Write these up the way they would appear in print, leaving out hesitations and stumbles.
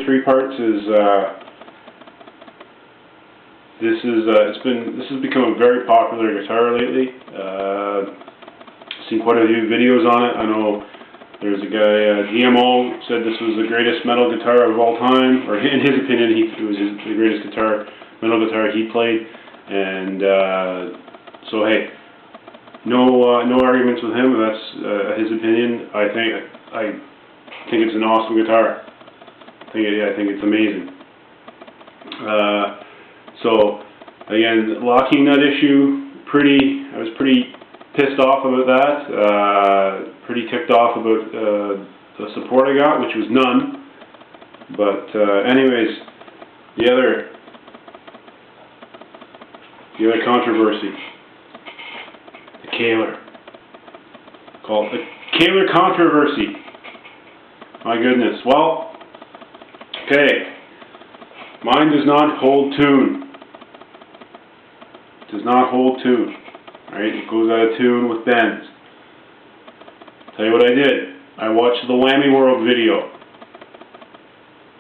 3 parts is this has become a very popular guitar lately. Seen quite a few videos on it. I know there's a guy, DMO, said this was the greatest metal guitar of all time, or in his opinion, it was the greatest metal guitar he played. And so hey, no arguments with him. That's his opinion. I think it's an awesome guitar. I think it's amazing. So again, locking nut issue. I was pretty pissed off about that. Pretty ticked off about the support I got, which was none. But anyways, the other controversy, the Kahler. Called the Kahler controversy. My goodness. Well, okay. Mine does not hold tune. Does not hold tune. Right? It goes out of tune with bends. Tell you what I did. I watched the Whammy World video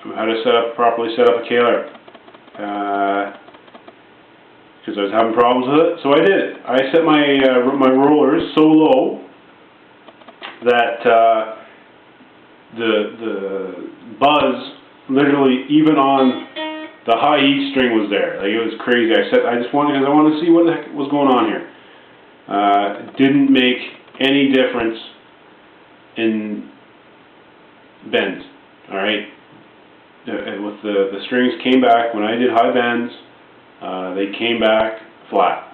of how to properly set up a Kahler. Because I was having problems with it, so I did it. I set my rollers so low that the buzz, literally even on the high E string, was there. Like, it was crazy. I just wanted, because I wanted to see what the heck was going on here. It didn't make any difference in bends. All right, with the strings came back when I did high bends. They came back flat.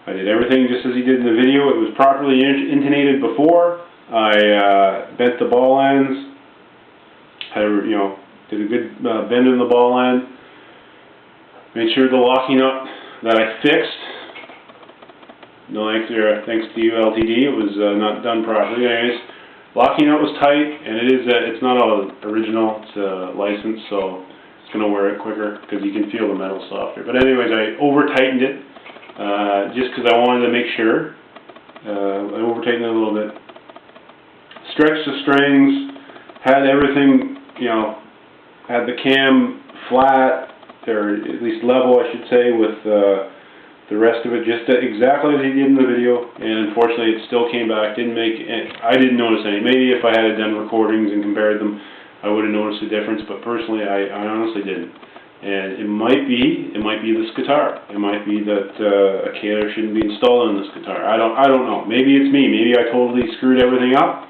I did everything just as he did in the video. It was properly intonated before. I bent the ball ends. Did a good bend in the ball end. Made sure the locking up that I fixed. No thanks to you, LTD. It was not done properly. Anyways, locking up was tight, and it's not all original. It's licensed, so it's going to wear it quicker because you can feel the metal softer. But anyways, I over tightened it just because I wanted to make sure. I over tightened it a little bit. Stretched the strings, had everything, had the cam flat, or at least level, I should say, with the rest of it just exactly as he did in the video. And unfortunately, it still came back. I didn't notice any. Maybe if I had done recordings and compared them, I would have noticed a difference. But personally, I honestly didn't. And it might be this guitar. It might be that a Kahler shouldn't be installed on this guitar. I don't know. Maybe it's me. Maybe I totally screwed everything up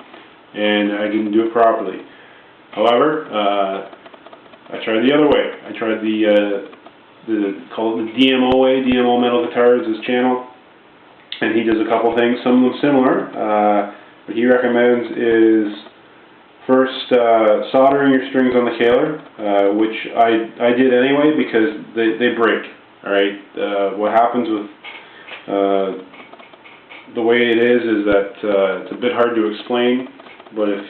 and I didn't do it properly. However, I tried the other way. I tried call it the DMO way. DMO Metal Guitars, his channel, and he does a couple things, some of them similar. What he recommends is first soldering your strings on the Kahler, which I did anyway because they break. All right. What happens with the way it is that it's a bit hard to explain, but if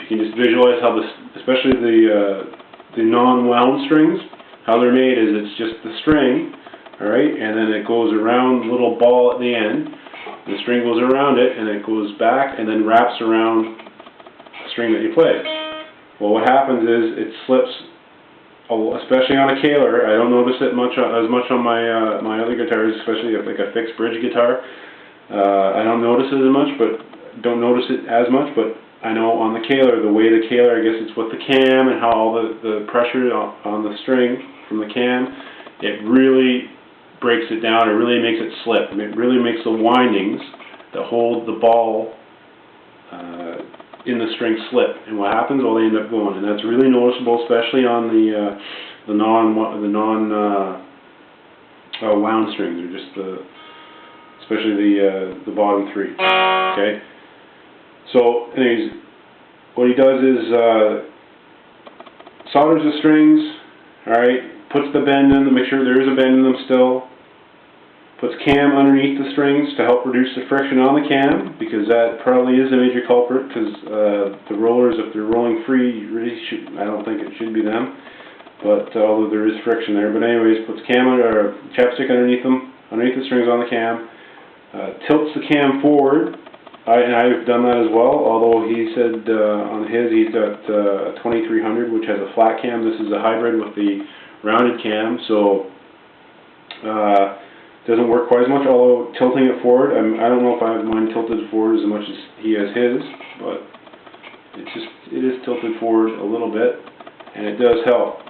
you can just visualize how especially the non-wound strings, how they're made is it's just the string, all right, and then it goes around the little ball at the end. The string goes around it, and it goes back and then wraps around the string that you play. Well, what happens is it slips, especially on a Kahler. I don't notice it as much on my other guitars, especially like a fixed bridge guitar. I don't notice it as much, but I know on the Kahler, the way the Kahler, I guess it's with the cam and how all the pressure on the string from the cam, it really breaks it down. It really makes it slip. It really makes the windings that hold the ball in the string slip. And what happens? Well, they end up going, and that's really noticeable, especially on the non wound strings, or just especially the bottom 3. Okay. So, anyways, what he does is solders the strings, alright, puts the bend in to make sure there is a bend in them still, puts cam underneath the strings to help reduce the friction on the cam, because that probably is a major culprit, because the rollers, if they're rolling free, I don't think it should be them, but although there is friction there. But anyways, puts chapstick underneath the strings on the cam, tilts the cam forward, I've done that as well, although he said on his he's got a 2300 which has a flat cam. This is a hybrid with the rounded cam, so doesn't work quite as much, although tilting it forward, I don't know if I have mine tilted forward as much as he has his, but it is tilted forward a little bit, and it does help.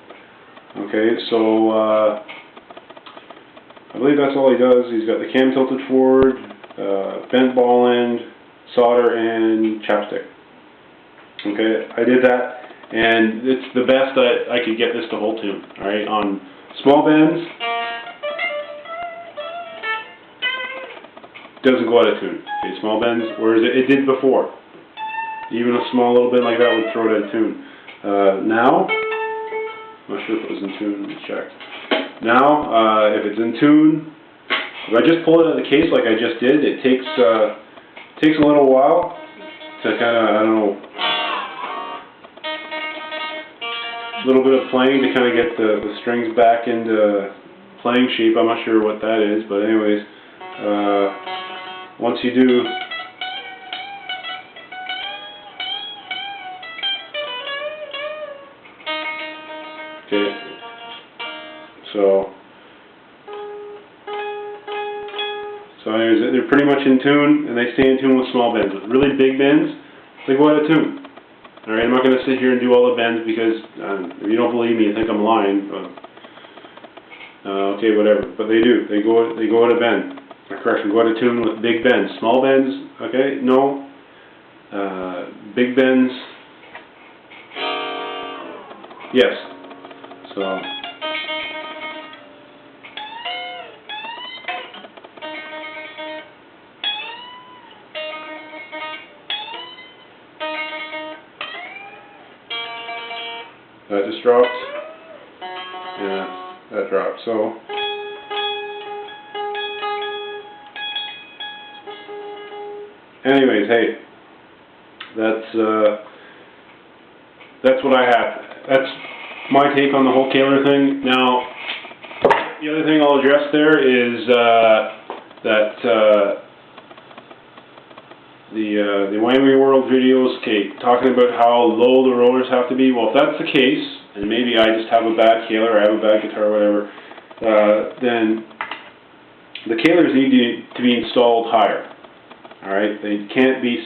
Okay, so I believe that's all he does. He's got the cam tilted forward, bent ball end, solder, and chapstick. Okay, I did that, and it's the best that I could get this to hold tune. Alright, on small bends, doesn't go out of tune. Okay, small bends, whereas it did before. Even a small little bit like that would throw it out of tune. Now, I'm not sure if it was in tune, let's check. Now, if it's in tune, if I just pull it out of the case like I just did, it takes a little while to kind of, I don't know, a little bit of playing to kind of get the strings back into playing shape. I'm not sure what that is, but anyways, once you do, okay, so anyways, they're pretty much in tune, and they stay in tune with small bends. With really big bends, they go out of tune. Alright, I'm not going to sit here and do all the bends because if you don't believe me, you think I'm lying. But, okay, whatever. But they do. They go out of bend. Correction, go out of tune with big bends. Small bends, okay, no. Big bends, yes. So. That just dropped. Yeah, that dropped. So. Anyways, hey, that's what I have. That's my take on the whole Kahler thing. Now, the other thing I'll address there is that the Wyoming World videos, okay, talking about how low the rollers have to be. Well, if that's the case, and maybe I just have a bad Kahler, I have a bad guitar, whatever, then the Kahlers need to be installed higher. Alright, they can't be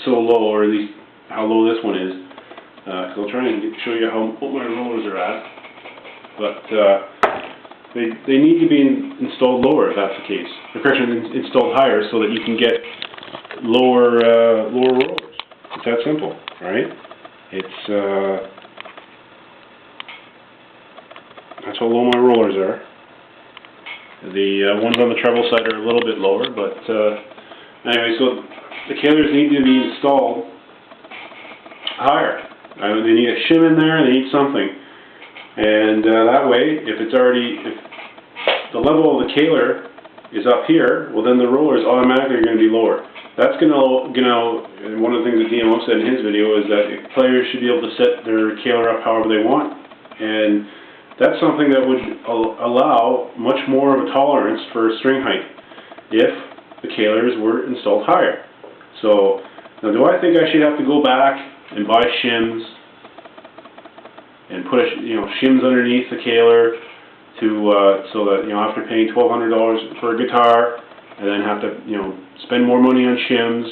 so low, or at least how low this one is. Because I'll try and show you what my rollers are at. But they need to be installed lower if that's the case. Correction, installed higher so that you can get lower rollers. It's that simple, right? It's that's how low my rollers are. The ones on the treble side are a little bit lower, but anyway, so the Kahlers need to be installed higher. They need a shim in there, they need something. And that way, if the level of the Kahler is up here, well then the rollers automatically are going to be lower. That's going to, and one of the things that DMO said in his video is that players should be able to set their Kahler up however they want. And that's something that would allow much more of a tolerance for string height if the Kahlers were installed higher. So, now do I think I should have to go back and buy shims and put shims underneath the Kahler to so that after paying $1,200 for a guitar and then have to spend more money on shims,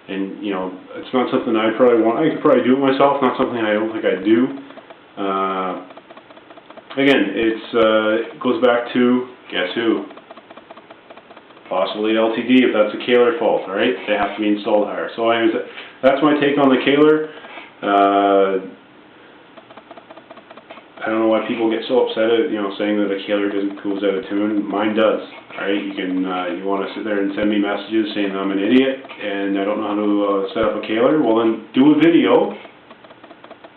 and it's not something I probably want. I could probably do it myself. Not something I don't think I'd do. Again, it goes back to guess who? Possibly LTD if that's a Kahler fault. All right, they have to be installed higher. So anyways, that's my take on the Kahler. I don't know why people get so upset at saying that a Kahler goes out of tune. Mine does. All right, you want to sit there and send me messages saying I'm an idiot and I don't know how to set up a Kahler. Well then, do a video.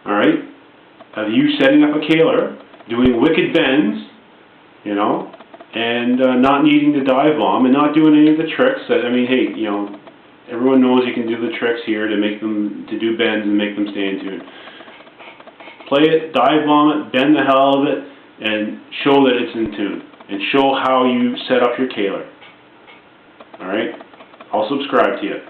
All right, of you setting up a Kahler, doing wicked bends, and not needing to dive bomb and not doing any of the tricks that, hey, everyone knows you can do the tricks here to do bends and make them stay in tune. Play it, dive bomb it, bend the hell out of it, and show that it's in tune. And show how you set up your Kahler. Alright? I'll subscribe to you.